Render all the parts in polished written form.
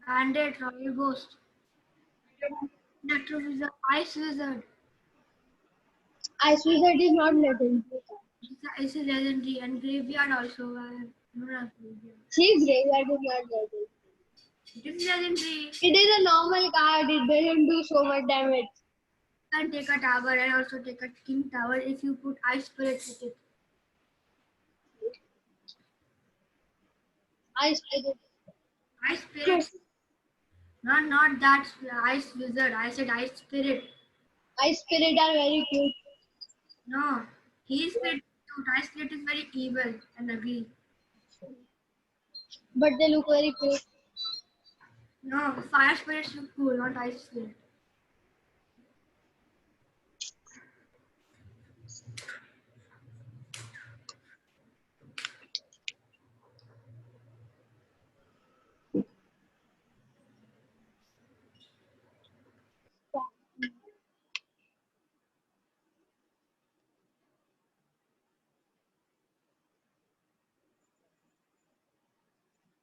And a royal ghost. Nectar is the ice wizard. Ice Wizard is not legendary. It's a legendary and graveyard also. Not graveyard. See, Graveyard is not legendary. It is legendary. It is a normal card. It doesn't do so much damage. Can take a tower and also take a king tower if you put ice spirit with it. Ice Wizard. Ice spirit. Not that ice wizard. I said ice spirit. Ice Spirit are very cute. No. He is very cute. Ice spirit is very evil and ugly. But they look very cute. No, fire spirits look cool, not ice spirit.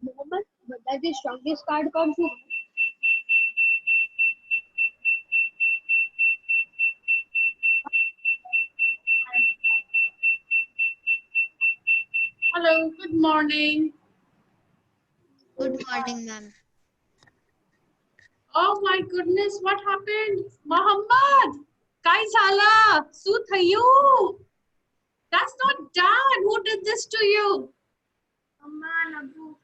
Mohammed, but that is strongest card comes with. Hello, good morning. Good morning, ma'am. Oh my goodness, what happened? Muhammad, Kai Zala, Su Thayu. That's not done. Who did this to you? Man, Abu.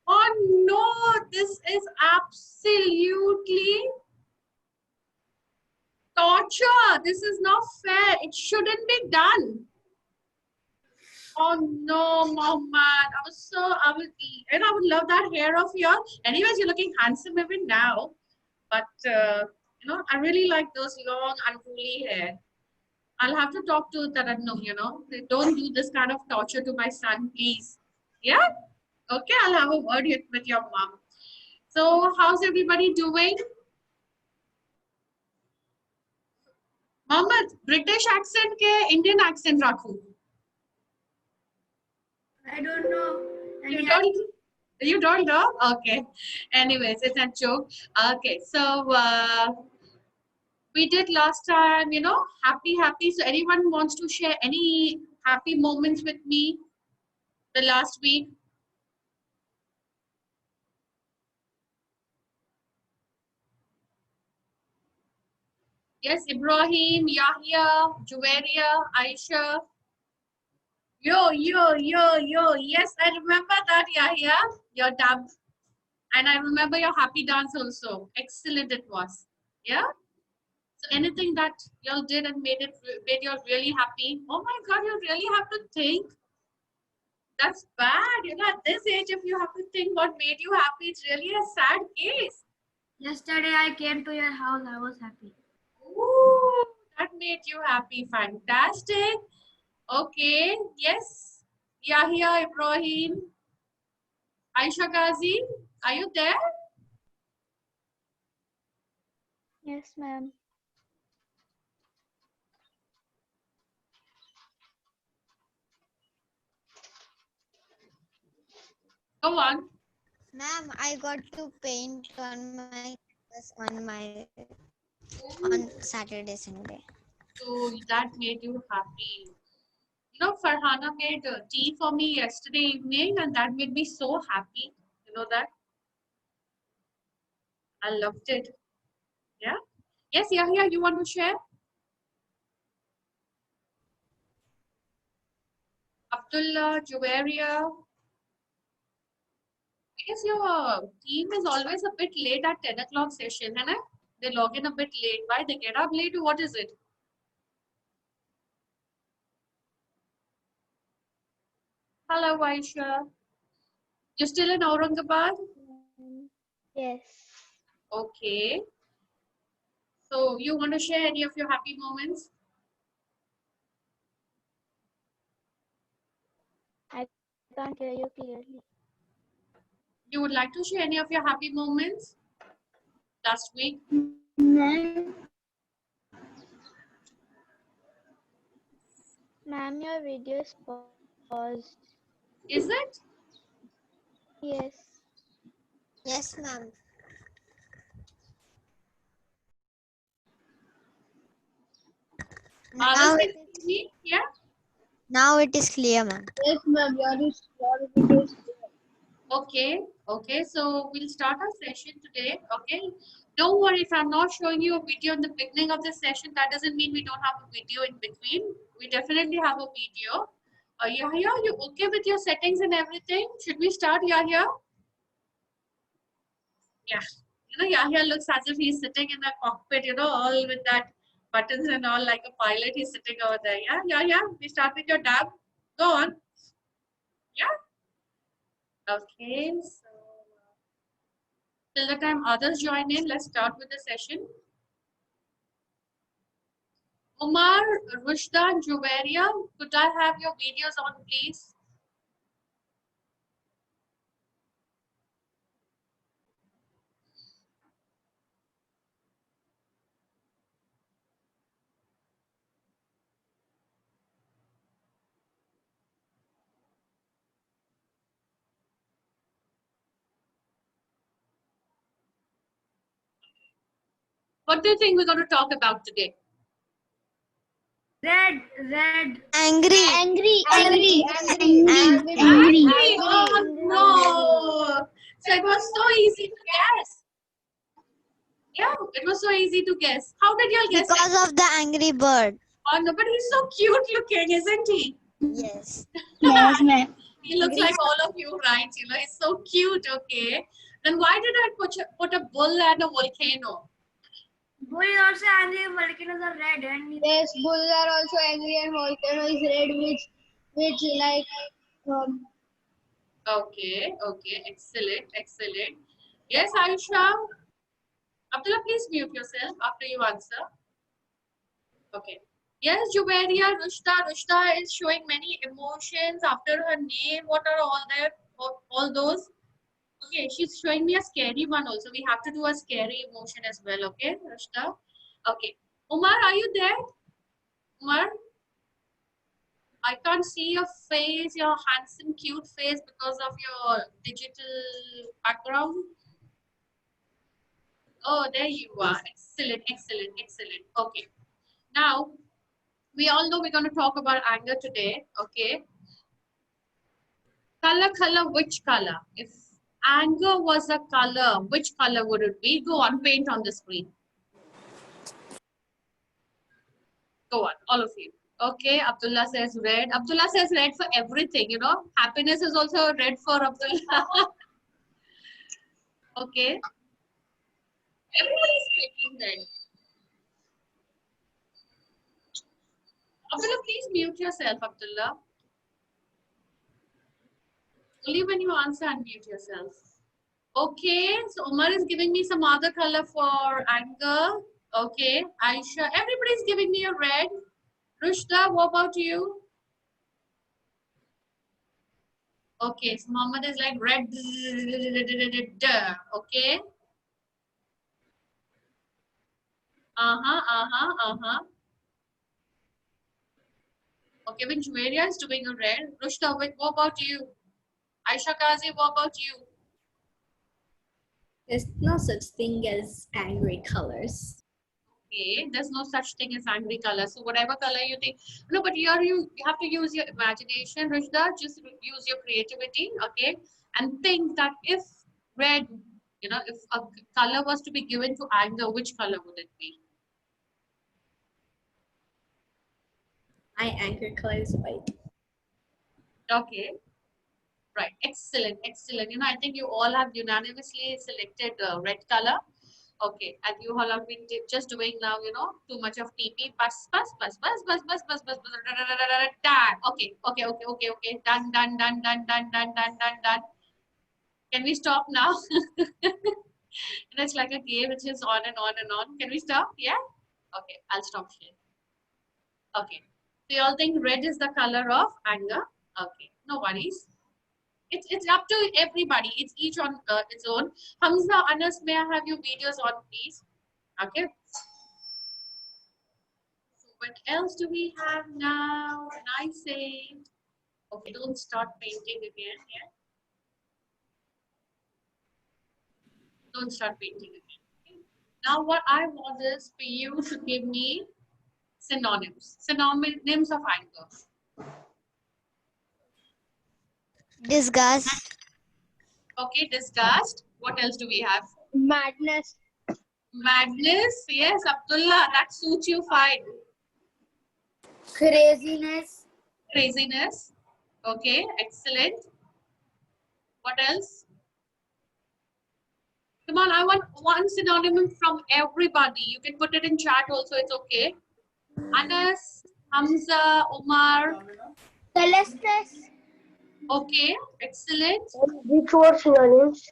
Oh no, this is absolutely torture. This is not fair. It shouldn't be done. Oh no, Mohammed. I would love that hair of yours. Anyways, you're looking handsome even now. But, I really like those long, unruly hair. I'll have to talk to Tarannum, Don't do this kind of torture to my son, please. Yeah? Okay, I'll have a word with your mom. So, how's everybody doing? Mohammed, British accent ke Indian accent rakhu? I don't know. You don't know? Okay. Anyways, it's a joke. Okay, so we did last time, happy. So anyone wants to share any happy moments with me the last week? Yes, Ibrahim, Yahya, Juwaria, Aisha. Yo. Yes, I remember that, Yahya, your dub. And I remember your happy dance also. Excellent it was. Yeah? So anything that y'all did and made you really happy. Oh my God, you really have to think. That's bad. At this age, if you have to think what made you happy, it's really a sad case. Yesterday I came to your house. I was happy. Ooh, that made you happy. Fantastic. Okay. Yes. Yahya, Ibrahim, Aisha Ghazi, are you there? Yes, ma'am. Go on. Ma'am, I got to paint on my on Saturday, Sunday. So that made you happy. Farhana made tea for me yesterday evening, and that made me so happy. You know that? I loved it. Yeah. Yes, Yahya, you want to share? Abdullah, Juwaria. I guess your team is always a bit late at 10 o'clock session, है ना? They log in a bit late. Why? They get up late? What is it? Hello, Aisha. You're still in Aurangabad? Yes. Okay. So you want to share any of your happy moments? I can't hear you clearly. You would like to share any of your happy moments last week? Ma'am, your video is paused. Is it? Yes. Yes, ma'am. Now Others it can is, see me? Yeah. now it is clear, ma'am. Yes, ma'am. Your video is clear. Okay, okay, so we'll start our session today. Okay, don't worry if I'm not showing you a video in the beginning of the session, that doesn't mean we don't have a video in between. We definitely have a video. Yahya, you okay with your settings and everything? Should we start, Yahya? Yeah, Yahya looks as if he's sitting in a cockpit, all with that buttons and all like a pilot. He's sitting over there. Yeah, Yahya, we start with your dab. Go on. Yeah. Okay, so. Till the time others join in, let's start with the session. Umar, Rushda, and Juwaria, could I have your videos on, please? What do you think we're going to talk about today? Red. Angry. Angry. Angry. Angry. Oh no! So it was so easy to guess. Yeah, it was so easy to guess. How did you all guess that? Because of the angry bird. Oh no, but he's so cute looking, isn't he? Yes. Yes, ma'am. He looks like all of you, right? He's so cute, okay? Then why did I put a bull and a volcano? Bull is also angry. Volcanoes are red, and Yes, bulls are also angry and volcano is red, which like Okay, excellent. Yes, Aisha. Abdullah, please mute yourself after you answer. Okay. Yes, Juwaria, Rushda is showing many emotions after her name. What are all there? All those? Okay, she's showing me a scary one also. We have to do a scary emotion as well. Okay, Rushda. Okay. Umar, are you there? Umar? I can't see your face, your handsome, cute face because of your digital background. Oh, there you are. Excellent. Okay. Now, we all know we're going to talk about anger today. Okay. Color, which color? If anger was a color, which color would it be? Go on, paint on the screen. Go on, all of you. Okay, Abdullah says red. Abdullah says red for everything, Happiness is also red for Abdullah. Okay. Everybody's painting red. Abdullah, please mute yourself, Abdullah. Only when you answer, unmute yourself. Okay, so Umar is giving me some other color for anger. Okay, Aisha, everybody's giving me a red. Rushda, what about you? Okay, so Muhammad is like red. Okay. Okay, when Juwaria is doing a red. Rushda, what about you? Aisha Kazi, what about you? There's no such thing as angry colors. Okay, there's no such thing as angry color. So whatever color you think, no, but here you have to use your imagination, Rushda. Just use your creativity, okay, and think that if red, if a color was to be given to anger, which color would it be? My anger color is white. Okay, right, excellent. I think you all have unanimously selected red color. Okay, and you all have been just doing now, too much of TP. Bus. Done. Okay. Done. Can we stop now? It's like a game which is on and on and on. Can we stop? Yeah? Okay, I'll stop here. Okay. So you all think red is the color of anger? Okay, no worries. It's up to everybody. It's each on its own. Hamza, Anas, may I have your videos on, please? Okay. So what else do we have now? And I say, okay, don't start painting again. Yeah. Don't start painting again. Okay? Now what I want is for you to give me Synonyms. Synonyms of anger. Disgust. Okay, disgust. What else do we have? Madness. Madness. Yes, Abdullah, that suits you fine. Craziness. Craziness. Okay, excellent. What else? Come on, I want one synonym from everybody. You can put it in chat also, it's okay. Anas, Hamza, Umar. Celestes. Okay, excellent. Which were synonyms?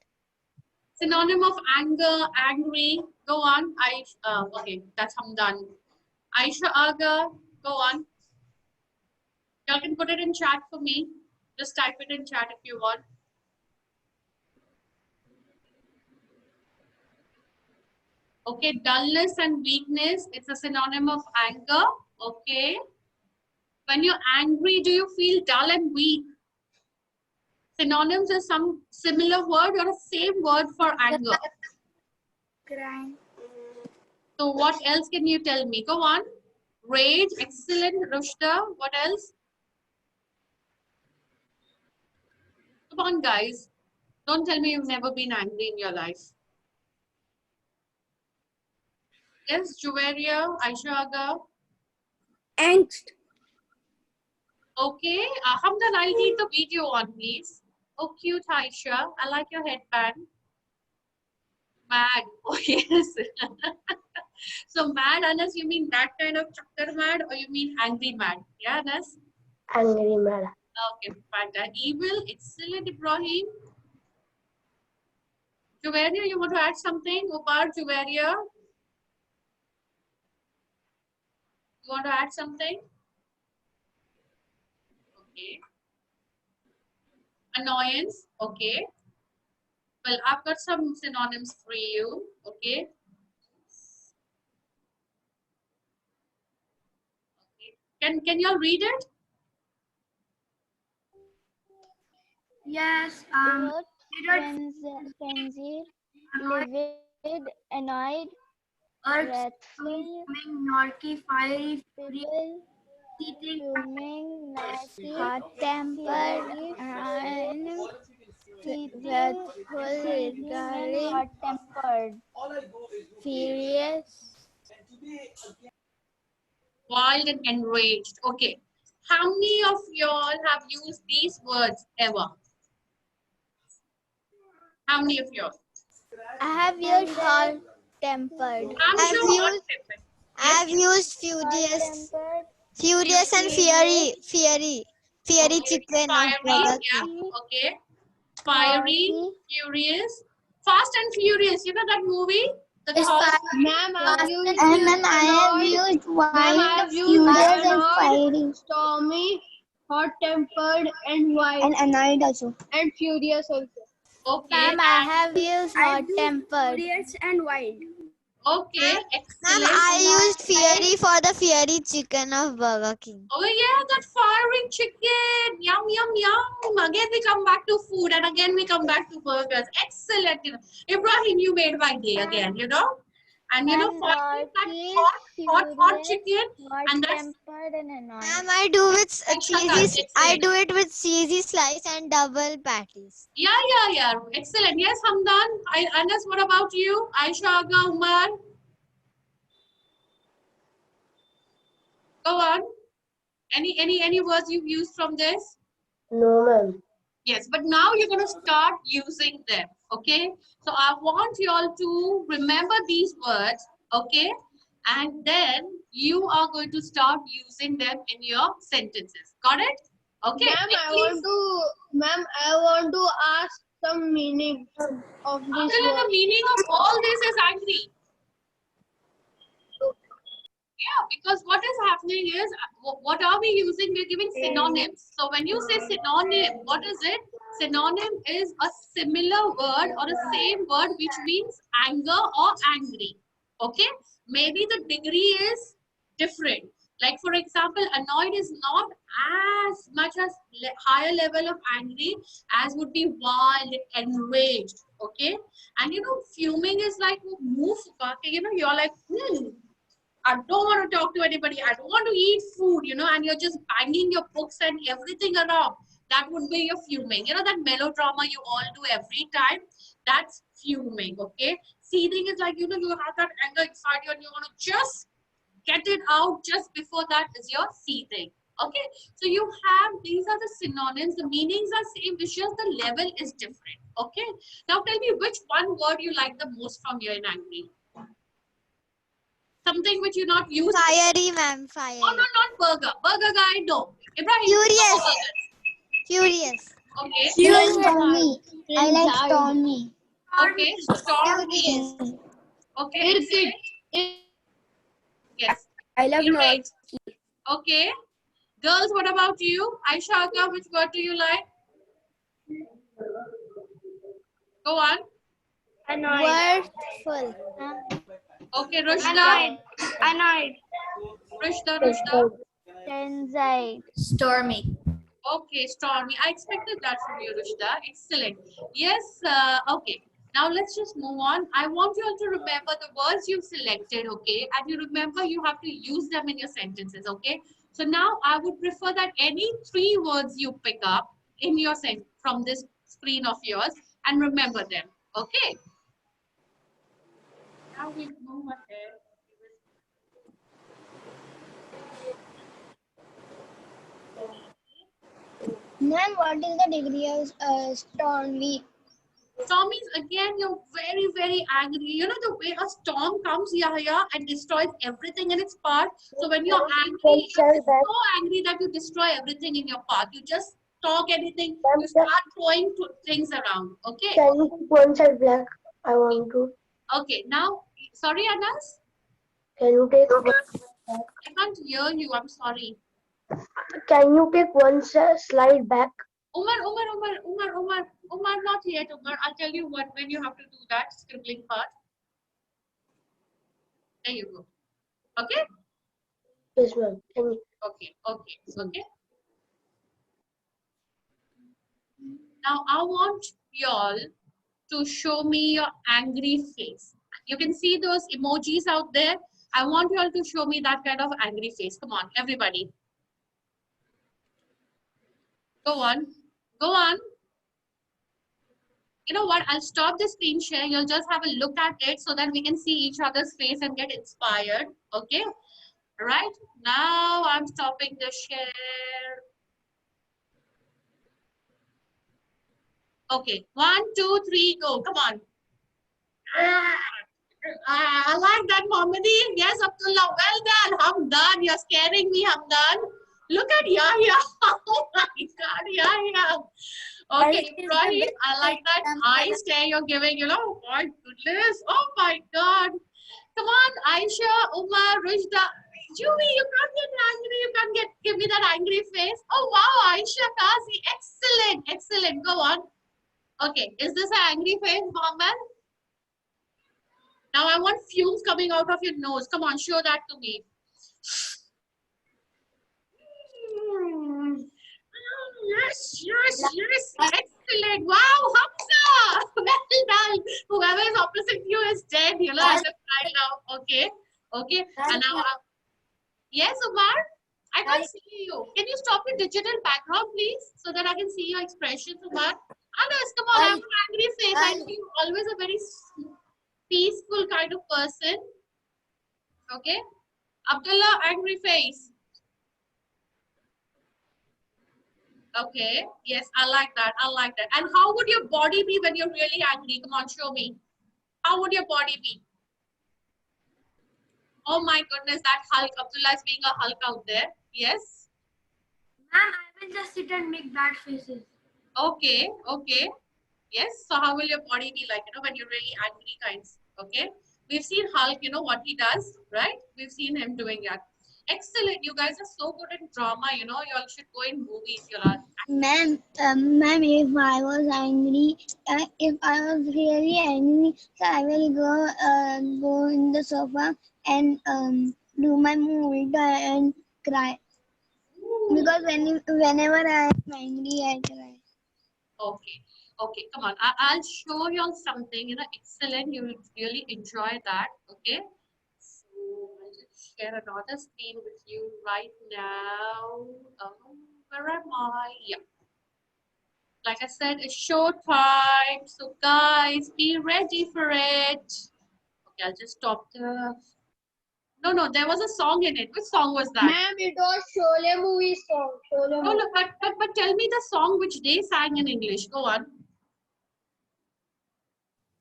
Synonym of anger, angry. Go on. Okay, that's Hamdan. Aisha Aga, go on. Y'all can put it in chat for me. Just type it in chat if you want. Okay, dullness and weakness. It's a synonym of anger. Okay. When you're angry, do you feel dull and weak? Synonyms is some similar word or a same word for anger. Crying. So what else can you tell me? Go on. Rage, excellent. Rushda, what else? Come on, guys. Don't tell me you've never been angry in your life. Yes, Juveria, Aisha Aga. Angst. Okay, Hamdan, I'll need the video on, please. Oh, cute, Aisha. I like your headband. Mad. Oh, yes. So mad, Anas, you mean that kind of chakkar mad or you mean angry mad? Yeah, Anas? Angry mad. Okay, fantastic. Evil, excellent, Ibrahim. Juveria, you want to add something? Upar, Juveria? You want to add something? Okay. Annoyance, okay. Well, I've got some synonyms for you, okay. Can y'all read it? Yes. Frenzy, livid, annoyed, wrathful, Naughty, fiery, feeble, seething, fuming, nasty, hot-tempered, and wrathful, regarding, hot-tempered, furious, Wild and enraged. Okay. How many of y'all have used these words ever? How many of y'all? I have used hot-tempered. I'm I've sure used- I've used furious. Furious and fiery chicken of Fiery, Burger yeah, King. okay. Fiery, furious, fast and furious. You know that movie? The third. Ma'am, I used And then I have used wild, furious and fiery. stormy, hot-tempered, and wild. And annoyed also. And furious also. Okay. Ma'am, I have used hot-tempered. furious and wild. Okay, Ma'am, excellent. I used fiery for the fiery chicken of Burger King. Oh yeah, that fiery chicken. Yum, yum, yum. Again, we come back to food and again we come back to burgers. Excellent. You know. Ibrahim, you made my day again, you know. And you know, fiery, that hot chicken. And that's Hot-tempered and annoyed. Ma'am, I do with cheesy. I excellent. do it with cheesy slice and double patties. Yeah. Excellent. Yes, Hamdan. Anas, what about you? Aisha Aga, Umar. Go on. Any words you've used from this? No, ma'am. Yes, but now you're going to start using them, okay? So I want you all to remember these words, okay? And then you are going to start using them in your sentences. Got it? Okay. Ma'am, I want to ask some meaning of this Abdullah, the word. meaning of all this is angry. Yeah, because what is happening is, what are we using? We're giving synonyms. So when you say synonym, what is it? Synonym is a similar word or a same word which means anger or angry. Okay? Maybe the degree is different. Like for example, annoyed is not as much as higher level of angry as would be wild, enraged. Okay? And you know, fuming is like, you know, you're like, I don't want to talk to anybody. I don't want to eat food, you know, and you're just banging your books and everything around. That would be your fuming. You know, that melodrama you all do every time, that's fuming, okay? Seething is like, you know, you have that anger inside you and you want to just get it out. Just before that is your seething, okay? So you have, these are the synonyms. The meanings are same, it's just the level is different, okay? Now tell me which one word you like the most from here in angry. Something which you not use. Fiery, ma'am. Fiery. Oh, no, not burger. Burger guy, no. Ibrahim, Furious. no Furious. burger. Okay. Stormy. I like stormy. Okay. Stormy. Okay. Yes. I love Irate. Okay. Girls, what about you? Aisha Aga, which word do you like? Go on. Wordful. Okay, Rushda. Annoyed. Rushda. Tenside. Stormy. Okay, Stormy. I expected that from you, Rushda. Excellent. Yes, okay. Now let's just move on. I want you all to remember the words you've selected, okay? And you remember you have to use them in your sentences, okay? So now I would prefer that any 3 words you pick up in your sentence from this screen of yours and remember them, okay? Now we move ahead. Ma'am, what is the degree of stormy? Storm is again, you're very, very angry. You know the way a storm comes here and destroys everything in its path. So when you're angry, you're so angry that you destroy everything in your path. You just talk anything, you start throwing things around. Okay. Can you keep one side black? I want to. Okay. Now, sorry, Anas. Can you take? I can't hear you. I'm sorry. Can you take one slide back? Umar, not yet, Umar. I'll tell you what, when you have to do that scribbling part. There you go. Okay? Yes, ma'am. Okay. Now, I want y'all to show me your angry face. You can see those emojis out there. I want y'all to show me that kind of angry face. Come on, everybody. Go on. You know what? I'll stop the screen share. You'll just have a look at it so that we can see each other's face and get inspired. Okay? Right? Now I'm stopping the share. Okay. 1, 2, 3, go. Come on. I like that, Mohammadi. Yes, Abdullah. Well done. Hamdan. You're scaring me, Hamdan. Look at Yahya. Oh my God, Yahya. Okay, Ibrahim, I like that eye stare you're giving, you know. My goodness. Oh my God. Come on, Aisha, Umar, Rushda. Julie, you can't get angry. You can't give me that angry face. Oh wow, Aisha, Kazi. Excellent. Go on. Okay, is this an angry face, Mohammed? Now I want fumes coming out of your nose. Come on, show that to me. Yes. Excellent. Wow, Hamza. Well done. Whoever is opposite you is dead, you know, as of right now. Okay. And now, yes, Umar? I can't see you. Can you stop your digital background, please? So that I can see your expressions, Umar. Anas, come on, I have an angry face. I see you always a very peaceful kind of person. Okay. Abdullah, angry face. Okay. Yes, I like that. And how would your body be when you're really angry? Come on, show me. How would your body be? Oh my goodness, that Hulk. Abdullah is being a Hulk out there. Yes. Ma'am, I will just sit and make bad faces. Okay. Yes. So how will your body be like, you know, when you're really angry kinds? Okay. We've seen Hulk, you know, what he does, right? We've seen him doing that. Excellent. You guys are so good in drama, you know. You all should go in movies, you know. Ma'am, if I was angry, if I was really angry, so I will go in the sofa and do my movie and cry. Because whenever I am angry, I cry. Okay, come on. I'll show you all something, you know, excellent. You will really enjoy that. Okay. So I'll just share another screen with you right now. Where am I? Yeah. Like I said, it's show time. So guys, be ready for it. Okay, I'll just stop the. No, there was a song in it. Which song was that? Ma'am, it was Sholay movie song. Sholay No, movie. but tell me the song which they sang in English. Go on.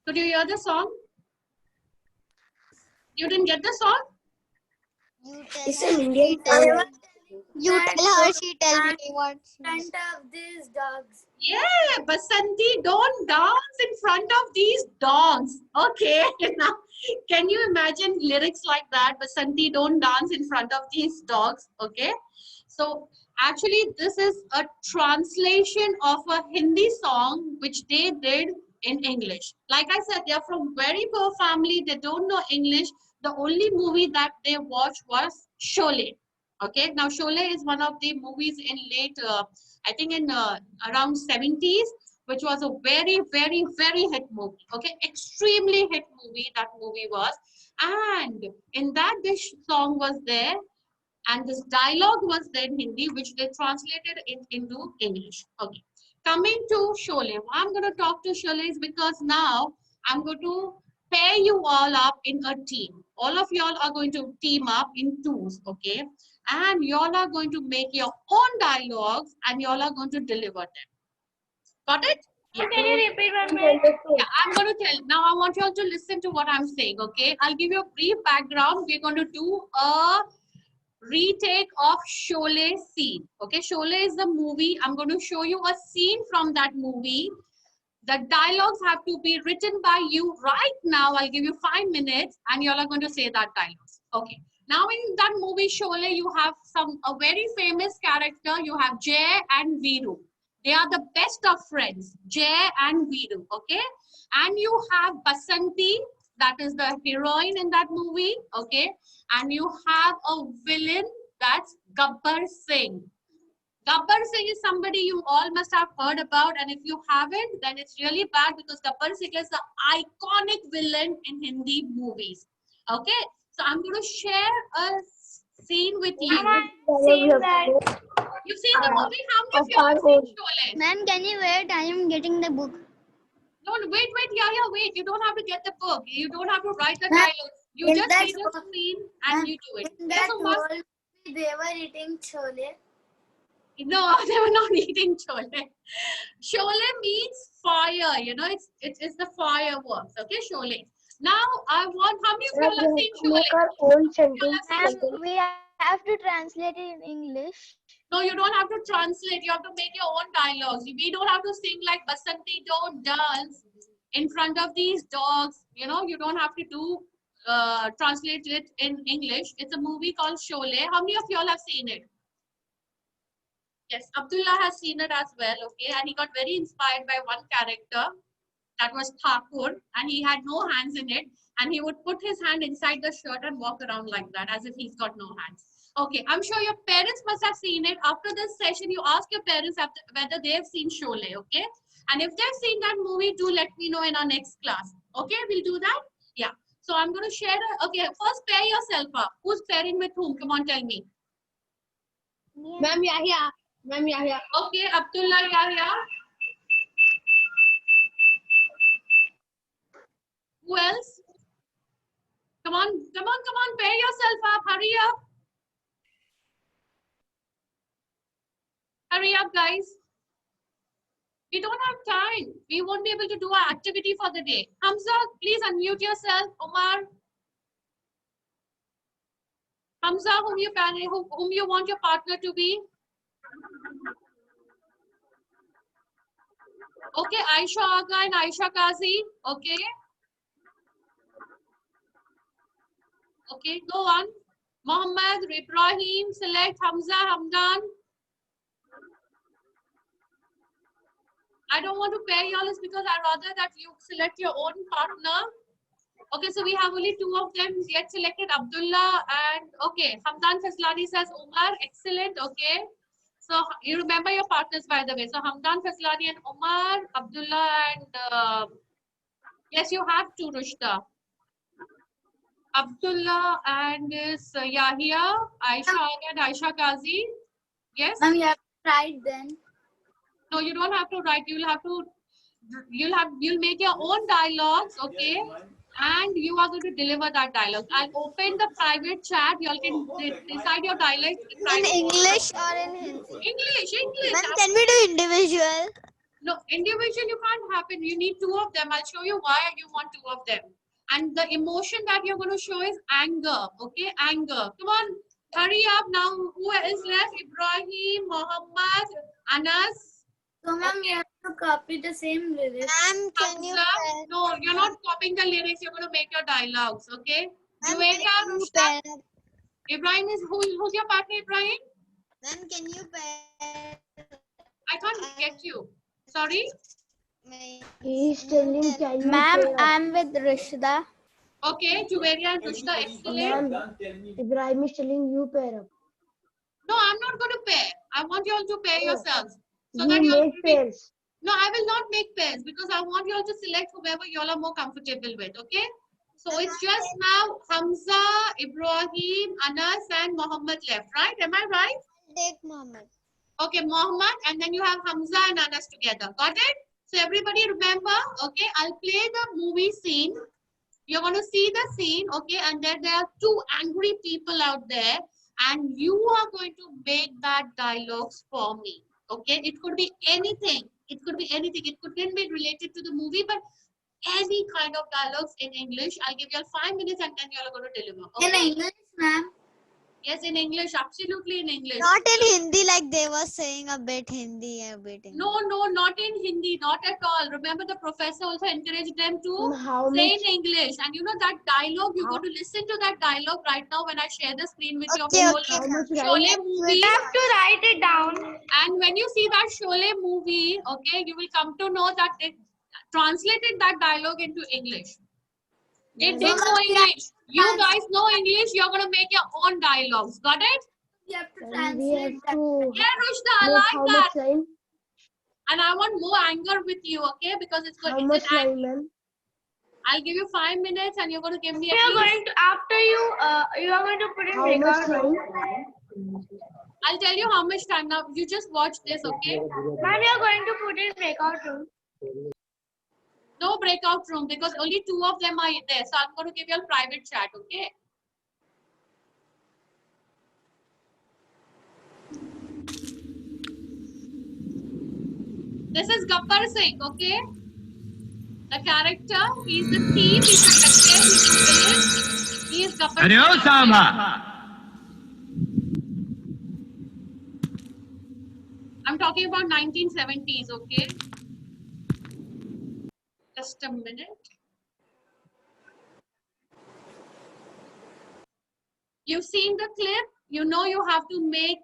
Could you hear the song? You didn't get the song? You It's tell an her, Indian she tell song. me. You tell her, she tell me what. Front of these dogs. Yeah, Basanti, don't dance in front of these dogs. Okay, now can you imagine lyrics like that? Basanti, don't dance in front of these dogs. Okay, so actually, this is a translation of a Hindi song which they did in English. Like I said, they're from very poor family. They don't know English. The only movie that they watched was Sholay. Okay, now Sholay is one of the movies in late, I think in around 70s, which was a very, very, very hit movie. Okay, extremely hit movie that movie was. And in that, this song was there, and this dialogue was there in Hindi, which they translated into English. Okay, coming to Sholay. Why I'm going to talk to Sholay is because now I'm going to pair you all up in a team. All of y'all are going to team up in twos, okay? And y'all are going to make your own dialogues and y'all are going to deliver them. Got it? Yeah. Can you repeat one Yeah, I'm going to tell. Now I want you all to listen to what I'm saying, okay? I'll give you a brief background. We're going to do a retake of Sholay scene. Okay, Sholay is the movie. I'm going to show you a scene from that movie. The dialogues have to be written by you right now. I'll give you 5 minutes and you all are going to say that dialogues. Okay. Now in that movie Sholay, you have a very famous character. You have Jay and Veeru. They are the best of friends, Jay and Veeru. Okay. And you have Basanti, that is the heroine in that movie. Okay. And you have a villain, that's Gabbar Singh. Gabbar Singh is somebody you all must have heard about, and if you haven't, then it's really bad because Gabbar Singh is the iconic villain in Hindi movies. Okay, so I'm going to share a scene with you. Seen that. You've seen the movie? How many of Of you have our seen own. Sholay? Ma'am, can you wait? I am getting the book. No, wait, wait. You don't have to get the book. You don't have to write the Ma'am, dialogue. You in just that read the book- screen and Ma'am, you do it. In Yes, that Umar? whole movie, they were eating chole. No, they were not eating chole. Chole means fire. You know, it's the fireworks. Okay, chole. Now I want. How many of We y'all have have seen to make chole? our own sentence. Ma'am, we have to translate it in English. No, you don't have to translate. You have to make your own dialogues. We don't have to sing like Basanti, don't dance in front of these dogs. You know, you don't have to do translate it in English. It's a movie called Sholay. How many of y'all have seen it? Yes, Abdullah has seen it as well, okay, and he got very inspired by one character, that was Thakur, and he had no hands in it, and he would put his hand inside the shirt and walk around like that, as if he's got no hands. Okay, I'm sure your parents must have seen it. After this session, you ask your parents whether they have seen Sholay, okay? And if they've seen that movie, do let me know in our next class. Okay, we'll do that? Yeah. So I'm going to share, okay, first pair yourself up. Who's pairing with whom? Come on, tell me. Ma'am, Yahya. Ma'am, Yahya. Okay, Abdullah, Yahya. Who else? Come on, pair yourself up. Hurry up. Hurry up, guys. We don't have time. We won't be able to do our activity for the day. Hamza, please unmute yourself. Omar. Hamza, whom you want your partner to be? Okay, Aisha Aga and Aisha Kazi. Okay. Okay, go on. Mohammed, Ibrahim, select Hamza, Hamdan. I don't want to pair y'all is because I'd rather that you select your own partner. Okay, so we have only 2 of them yet selected, Abdullah and, okay, Hamdan Faslani says Umar, excellent, okay. So you remember your partners, by the way. So Hamdan Faslani and Umar, Abdullah and, yes, you have 2, Rushta. Abdullah and Yahya, Aisha and Aisha Kazi. Yes? Ma'am, you have to write then. No, you don't have to write. You'll make your own dialogues, okay? And you are going to deliver that dialogue. I'll open the private chat. You all can decide your dialect in In private. English or in Hindi? English. Ma'am, can we do individual? No, individual you can't happen. You need two of them. I'll show you why you want two of them. And the emotion that you're going to show is anger. Okay, anger. Come on, hurry up now. Who is left? Ibrahim, Muhammad, Anas. So, ma'am, you have to copy the same lyrics. Ma'am, can you Hamza. No, you're not copying the lyrics. You're going to make your dialogues. Okay. Ma'am, Juwaria, can you Rushta. pair? Ibrahim is who's your partner? Ibrahim? Ma'am, can you pair? I can't get you. Sorry. He is telling, can you Ma'am, pair up? I'm with Rishda. Okay, Juwaria and Rushta, excellent. Ma'am, Ibrahim is telling you pair up. No, I'm not going to pair. I want you all to pair yourselves. So You that you all make will be. pairs. No, I will not make pairs because I want you all to select whoever you all are more comfortable with. Okay. So it's just now Hamza, Ibrahim, Anas, and Muhammad left, right? Am I right? Take Mohammed. Okay, Muhammad, and then you have Hamza and Anas together. Got it? So everybody remember, okay, I'll play the movie scene. You're going to see the scene, okay, and then there are two angry people out there, and you are going to make that dialogues for me, okay? It could be anything. It could be anything. It couldn't be related to the movie, but any kind of dialogues in English. I'll give you all 5 minutes, and then you're going to deliver. In Okay? English, ma'am. Yes, in English, absolutely in English. Not in Hindi, like they were saying a bit Hindi, a bit English. No, not in Hindi, not at all. Remember, the professor also encouraged them to How say much? in English. And you know that dialogue, you go to listen to that dialogue right now when I share the screen with you of Okay, the okay. How much Sholay movie. have to write it down. And when you see that Sholay movie, okay, you will come to know that they translated that dialogue into English. They didn't know English. You guys know English, you're going to make your own dialogues. Got it? You have to And we have translate that. to Yeah, Rushda, I make like how that. much line? And I want more anger with you, okay? Because it's good. How It's much an line, ma'am? I'll give you 5 minutes and you're going to give me You at are least. going to after you are going to put in How much breakout. line? I'll tell you how much time now. You just watch this, okay? Ma'am, you are going to put in breakout room. No breakout room because only 2 of them are there. So I'm going to give you a private chat, okay? This is Gabbar Singh, okay? The character, he's the thief, he's the detective, he's the villain. He is Gabbar Singh. I'm talking about 1970s, okay? Just a minute. You've seen the clip. You know you have to make.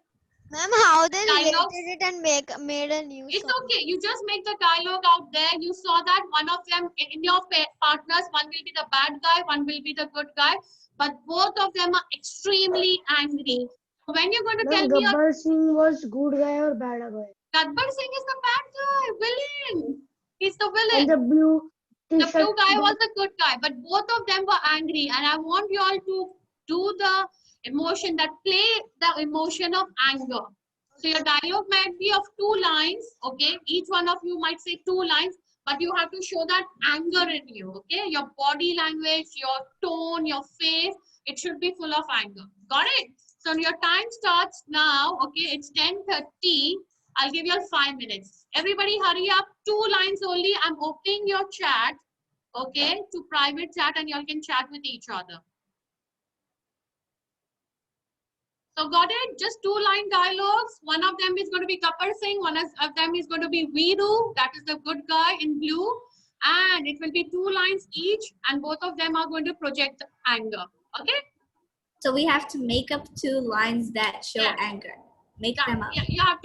Ma'am, how they Dialogue. related it and made a new It's song? okay. You just make the dialogue out there. You saw that one of them in your partners, one will be the bad guy, one will be the good guy. But both of them are extremely angry. When you're going to tell Ma'am, me Gabbar Singh was good guy or bad guy? Gabbar Singh is the bad guy, villain. He's the villain. And the blue The t-shirt blue guy guy? was the good guy, but both of them were angry. And I want you all to do the emotion that play the emotion of anger. So your dialogue might be of 2 lines, okay? Each one of you might say 2 lines, but you have to show that anger in you, okay? Your body language, your tone, your face, it should be full of anger. Got it? So your time starts now, okay? It's 10:30. I'll give you all 5 minutes. Everybody hurry up. 2 lines only. I'm opening your chat, okay, to private chat and you all can chat with each other. So got it? Just 2-line dialogues. One of them is going to be Gabbar Singh. One of them is going to be Veeru. That is the good guy in blue. And it will be 2 lines each. And both of them are going to project anger. Okay? So we have to make up 2 lines that show Yeah. anger. Make Yeah, them up. yeah, you have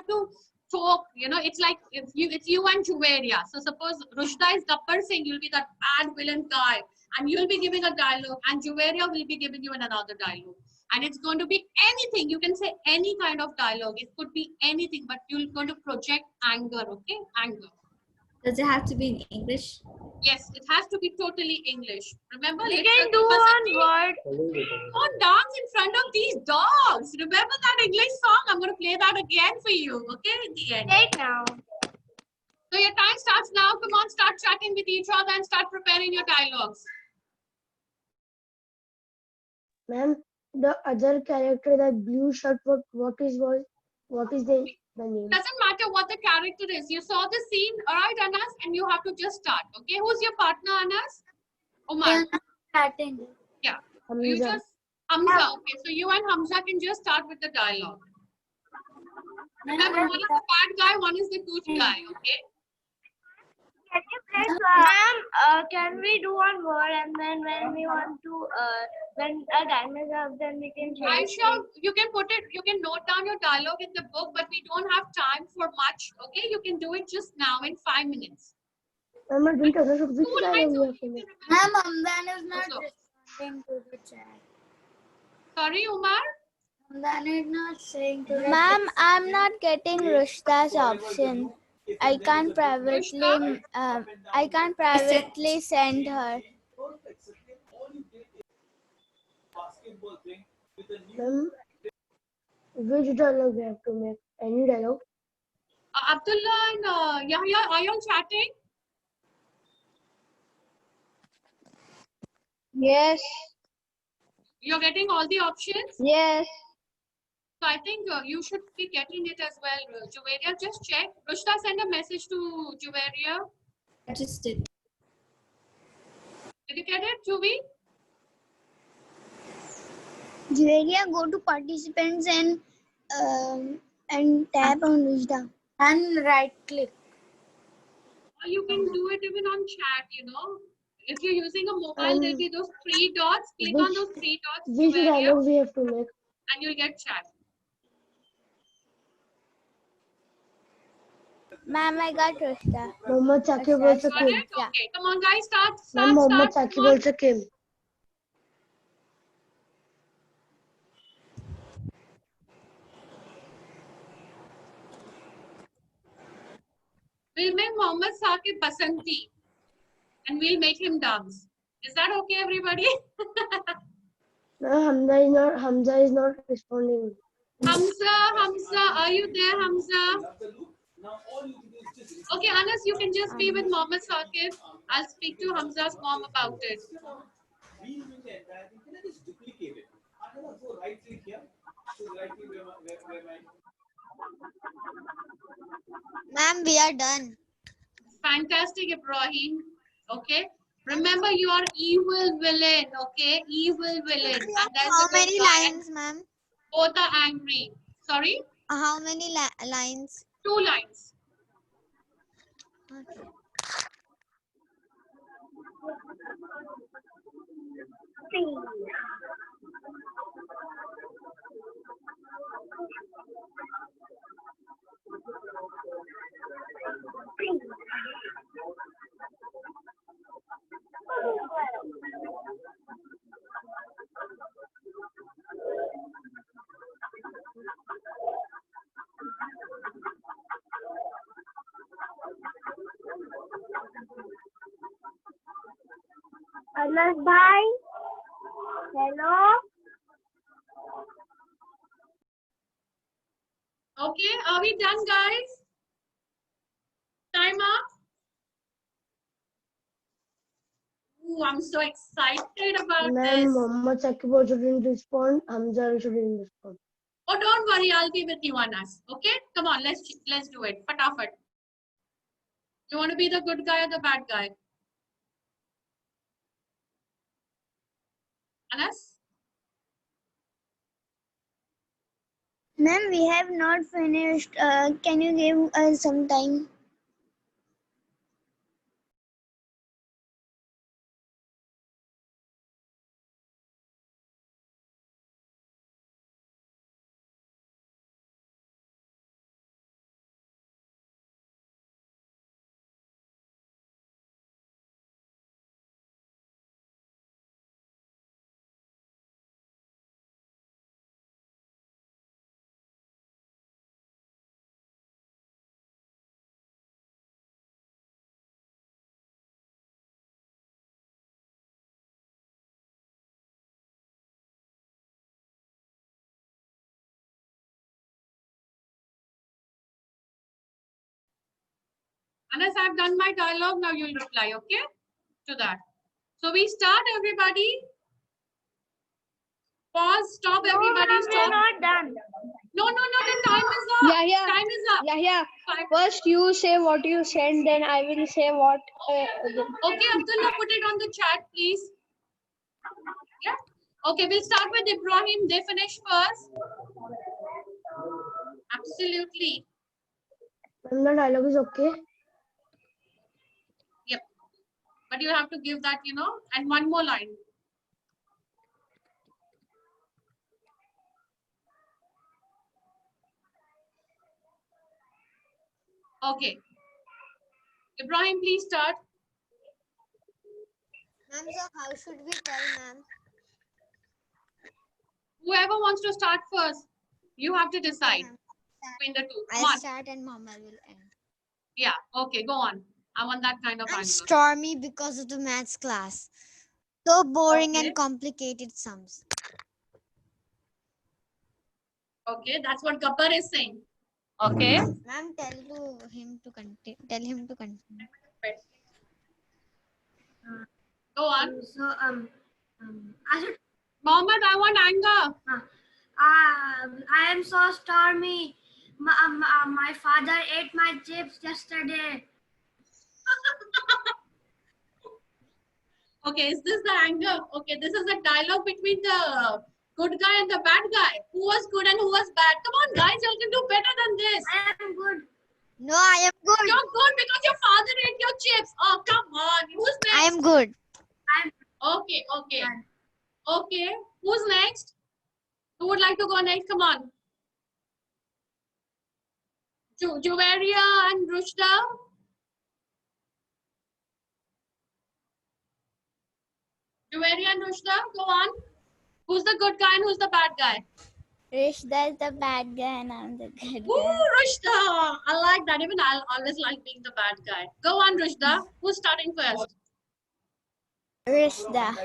to talk, you know, it's like it's you and Juwaria. So suppose Rushda is Gabbar Singh, you'll be that bad villain guy. And you'll be giving a dialogue. And Juwaria will be giving you another dialogue. And it's going to be anything. You can say any kind of dialogue. It could be anything, but you're going to project anger, okay? Anger. Does it have to be in English? Yes, it has to be totally English. Remember, We let's can do one word. don't dance in front of these dogs. Remember that English song? I'm going to play that again for you, okay, at the end. Right now. So your time starts now. Come on, start chatting with each other and start preparing your dialogues. Ma'am, the other character, that blue shirt, what is the name? Doesn't matter what the character is. You saw the scene, all right, Anas, and you have to just start, okay? Who's your partner, Anas? Omar. Starting. Yeah. So Hamza. you just Hamza. Okay, so you and Hamza can just start with the dialogue. Remember, one is the bad guy, one is the good guy, okay? Ma'am, can we do one word and then when we want to, when a time is up, then we can change Aisha, you can put it, you can note down your dialogue in the book, but we don't have time for much, okay? You can do it just now in 5 minutes. Ma'am, I didn't understand which 2 dialogue lines we only have to you make. can remember. Ma'am, Hamdan is not Also. responding to the chat. Sorry, Umar? Hamdan is not saying to the Ma'am, I'm not getting Rushta's option. I can't privately send her. Ma'am, which dialogue we have to make? Any dialogue? Abdullah and Yahya, are you all chatting? Yes. You're getting all the options? Yes. So I think you should be getting it as well. Juveria, just check. Rushta, send a message to Juveria. I just did. Did you get it, Juvi? Julia, go to participants and tap on Rushda. and right click. Or you can do it even on chat, you know. If you're using a mobile, there'll be those 3 dots. Click on those 3 dots, Which Juveria, dialogue we have to make? and you'll get chat. Ma'am, I got Rushta. Mohammed Saqib also Got came. it? Okay. Come on, guys. Start. Ma'am, Mohammed Come Saqib on. also came. We'll make Mohammed Saqib Basanti. And we'll make him dance. Is that okay, everybody? No, Hamza is not responding. Hamza, are you there, Hamza? Okay, Anas, you can just be with Mohammed Saqib. I'll speak to Hamza's mom about it. Ma'am, we are done. Fantastic, Ibrahim. Okay. Remember, you are evil villain. Okay, evil villain. And there's How a good many guy, and lines, ma'am? both are angry. Sorry, How many lines? 2 lines. Okay. Anas bhai. Hello. Okay, are we done, guys? Time up. Ooh, I'm so excited about Ma'am, this. Mohammed Saqib also didn't respond. Hamza also didn't respond. Oh, don't worry, I'll be with you, Anas. Okay, come on, let's do it. Fatafat. You want to be the good guy or the bad guy? Anas? Ma'am, we have not finished. Can you give us some time? Anas, I've done my dialogue. Now you'll reply, okay? To that. So we start, everybody. Pause, stop, everybody, We're stop. not done. No, the time is up. Yeah, yeah. Time is up. Yeah. Time. First you say what you send, then I will say what. Okay, Abdullah, put it on the chat, please. Yeah. Okay, we'll start with Ibrahim. They finish first. Absolutely. The dialogue is okay. Yep. But you have to give that, and one more line. Okay. Ibrahim, please start. Ma'am, so how should we tell, ma'am? Whoever wants to start first, you have to decide ma'am. between the two. Come I'll on. start and Mama will end. Yeah. Okay, go on. I want that kind of I'm answer. stormy because of the maths class. So boring Okay. and complicated sums. Okay, that's what Gabbar is saying. Okay. Ma'am, tell him to continue. Go on. So I should. Mohammed, I want anger. I am so stormy. My father ate my chips yesterday. Okay, is this the anger? Okay, this is a dialogue between the good guy and the bad guy. Who was good and who was bad? Come on, guys, you can do better than this. I am good. No, I am good. You're good because your father ate your chips. Oh, come on. Who's next? I am good. Okay. Okay. Who's next? Who would like to go next? Come on. Juveria and Rushda. Juveria and Rushda, go on. Who's the good guy and who's the bad guy? Rishda is the bad guy and I'm the good Ooh, guy. Rushda. I like that. Even I always like being the bad guy. Go on, Rushda. Who's starting first? Rishda.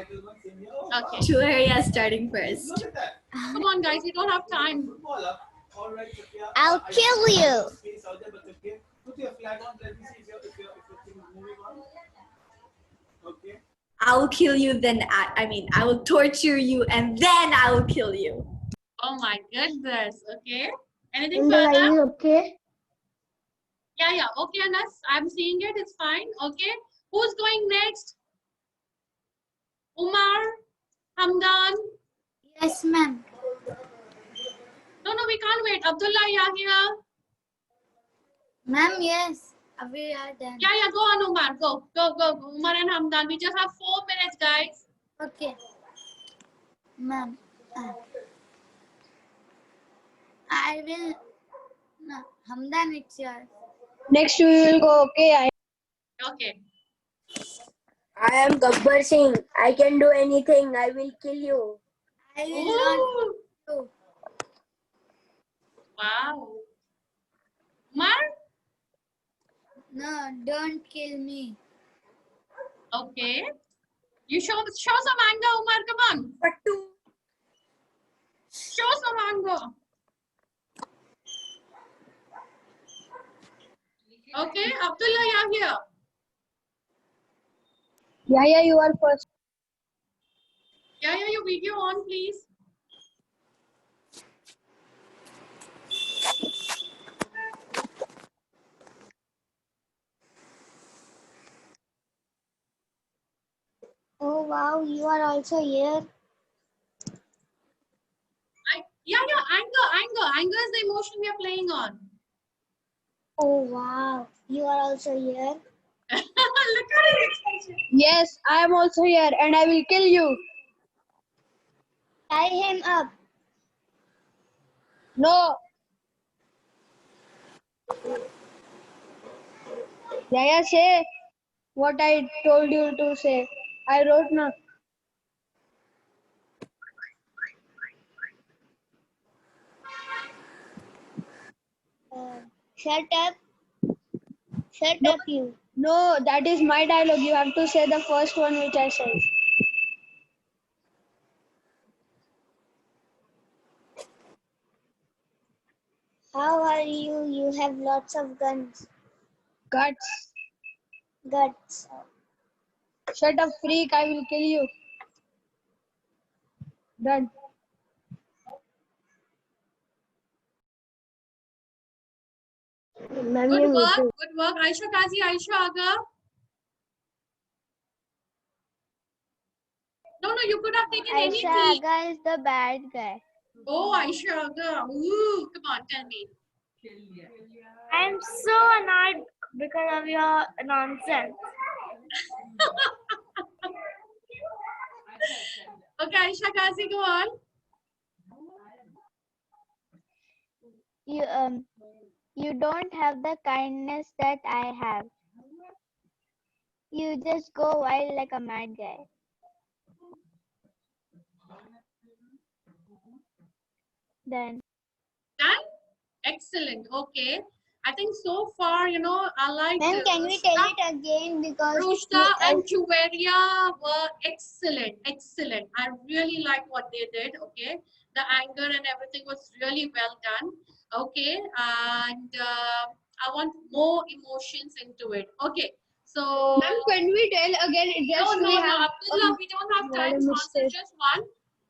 Okay. Juveria starting first. Come on, guys. We don't have time. I'll kill you. I'll kill you, then I will torture you and then I will kill you. Oh my goodness. Okay. Anything And the line further? is okay. Yeah. Okay, Anas. I'm seeing it. It's fine. Okay. Who's going next? Umar? Hamdan? Yes, ma'am. No, we can't wait. Abdullah, Yahya? Ma'am, yes. We are done. Yeah, go on, Umar. Go. Umar and Hamdan. We just have 4 minutes, guys. Okay. Ma'am. I will. No, Hamdan, it's yours. Next we will go. Okay. Okay. I am Gabbar Singh. I can do anything. I will kill you. I will not Ooh. do. Wow. Umar? No, don't kill me. Okay. You show some anger, Umar. Come on. But to Show some anger. Okay. Abdullah, Yahya. Yeah, you are first. Yahya, your video on, please. Oh wow, you are also here. Anger is the emotion we are playing on. Oh wow, you are also here. Look at it. Yes, I am also here and I will kill you. Tie him up. No. Yeah, say what I told you to say. I wrote now. Shut up. Shut up, you. No, that is my dialogue. You have to say the first one which I said. How are you? You have lots of guns. Guts. Guts. Shut up, freak! I will kill you. Done. Ma'am, Good you work, muted. good work. Aisha Kazi, Aisha Aga. No, you could have taken Aisha anything. Aga is the bad guy. Oh, Aisha Aga. Ooh, come on, tell me. I'm so annoyed because of your nonsense. Okay, Aisha Kazi, go on. You don't have the kindness that I have. You just go wild like a mad guy. Then Done? Excellent. Okay. I think so far, I like Ma'am, can we tell it again because Rushda and Juveria were excellent. Excellent. I really like what they did. Okay. The anger and everything was really well done. Okay. And I want more emotions into it. Okay. So, Ma'am, can we tell again? no, Abdullah, we don't have time to answer just one.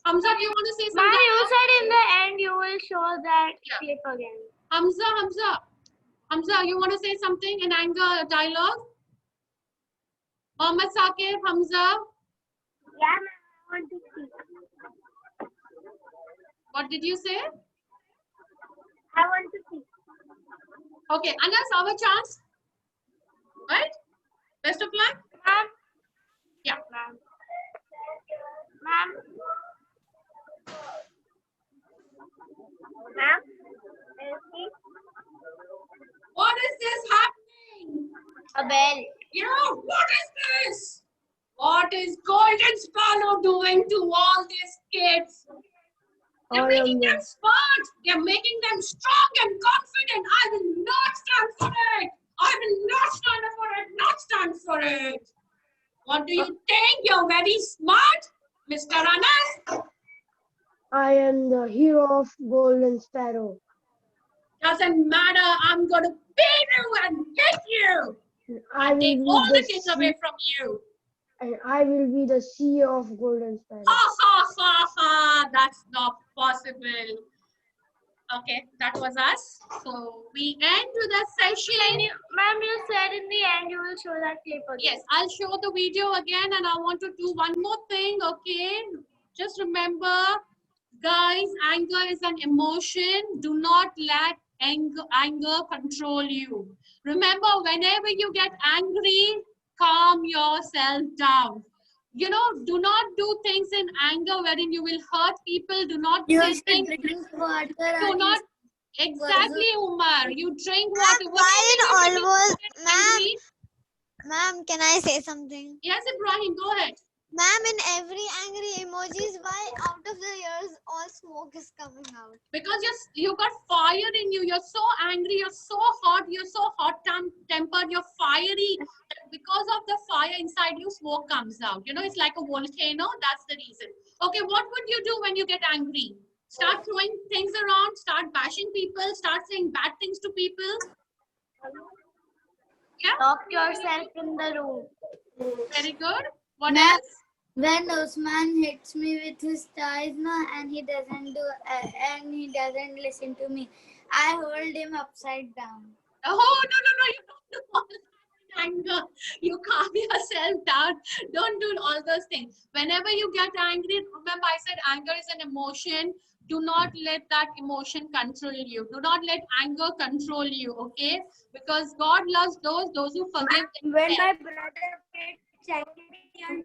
Hamza, do you want to say Ma, something? you said in the end you will show that Yeah. clip again. Hamza, you want to say something in anger dialogue? Mohammed Saqib, Hamza, Yeah, I want to see. what did you say? I want to see. Okay, Anas, our chance. Right? Best of luck. Ma'am. Yeah. Ma'am. Ma'am. What is this happening? A bell. What is this? What is Golden Sparrow doing to all these kids? They're making them smart. They're making them strong and confident. I will not stand for it. I will not stand for it. Not stand for it. What do you think? You're very smart, Mr. Anas? I am the hero of Golden Sparrow. Doesn't matter. I'm going to beat you and get you. I And will take be all the the kids away from you. and I will be the CEO of Golden Sparrow. Ha ha ha ha. That's not possible. Okay, that was us. So we end to the session. Ma'am, you said in the end you will show that clip again. Yes, I'll show the video again, and I want to do one more thing. Okay, just remember, guys, anger is an emotion. Do not let anger control you. Remember, whenever you get angry, calm yourself down. Do not do things in anger wherein you will hurt people. Do not say things. Do not. Exactly, Umar. You drink water. Ma'am, can I say something? Yes, Ibrahim, go ahead. Ma'am, in every angry emojis, why out of the ears all smoke is coming out? Because you got fire in you. You're so angry. You're so hot. You're so hot-tempered. You're fiery. Because of the fire inside you, smoke comes out. It's like a volcano. That's the reason. Okay, what would you do when you get angry? Start throwing things around. Start bashing people. Start saying bad things to people. Yeah. Lock yourself in the room. Very good. What else? when Usman hits me with his toys, and he doesn't listen to me, I hold him upside down. Oh, no. You don't do all that anger. You calm yourself down. Don't do all those things. Whenever you get angry, remember I said anger is an emotion. Do not let that emotion control you. Do not let anger control you, okay? Because God loves those who forgive. When my brother gets angry,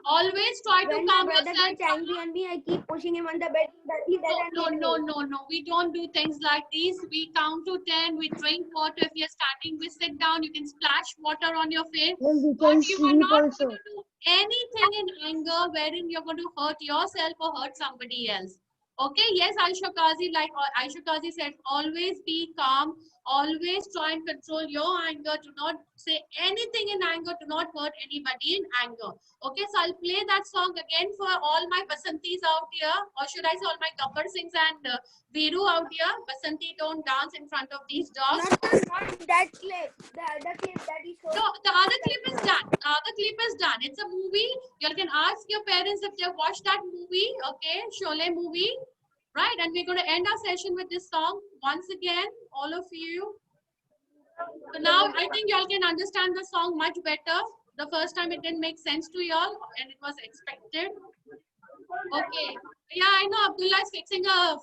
Always try to calm yourself. angry on me, I keep pushing him on the bed. No. We don't do things like these. We count to 10. We drink water. If you're standing, we sit down. You can splash water on your face. Then we But can you are sleep not also. going to do anything in anger wherein you're going to hurt yourself or hurt somebody else. Okay, yes, Aisha Kazi, like Aisha Kazi said, always be calm, Always try and control your anger. Do not say anything in anger. Do not hurt anybody in anger. Okay, so I'll play that song again for all my Basantis out here, or should I say all my Gabbar Singhs and Viru out here. Basanti, don't dance in front of these dogs. Not that clip. The other clip that is so. No, the other clip is done. The other clip is done. It's a movie. You can ask your parents if they have watched that movie. Okay, Sholay movie. Right, and we're going to end our session with this song once again, all of you. So now I think y'all can understand the song much better. The first time it didn't make sense to y'all and it was expected. Okay. Yeah, I know Abdullah is fixing a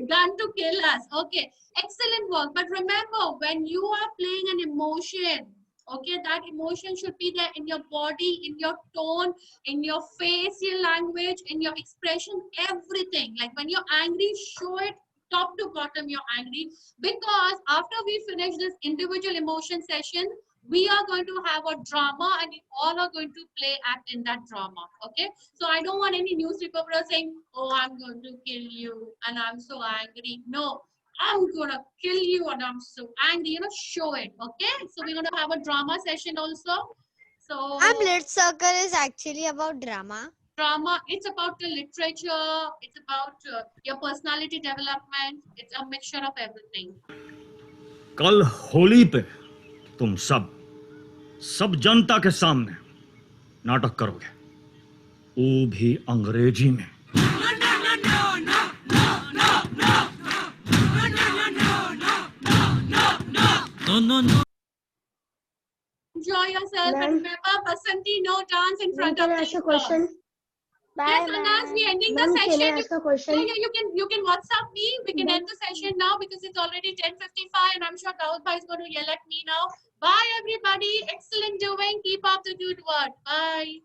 gun to kill us. Okay. Excellent work. But remember, when you are playing an emotion, okay, that emotion should be there in your body, in your tone, in your facial language, in your expression, everything. Like when you're angry, show it top to bottom you're angry. Because after we finish this individual emotion session, we are going to have a drama and you all are going to play act in that drama. Okay. So I don't want any news reporter saying, oh, I'm going to kill you and I'm so angry. No. I'm gonna kill you and I'm so angry, you know, show it. Okay, so we're gonna have a drama session also. So Hamlet Circle is actually about drama. Drama, it's about the literature, it's about your personality development, it's a mixture of everything. कल होली पे तुम सब जनता के सामने नाटक करोगे, वो भी अंग्रेजी में. No. Enjoy yourself and remember, Basanti, no dance in front of Can I ask a question? Yes, Anas, we're ending the Ma'am, session. can I ask a question? Yeah, you can WhatsApp me. We can end the session now because it's already 10:55 and I'm sure Daud Bhai is going to yell at me now. Bye, everybody. Excellent doing. Keep up the good work. Bye.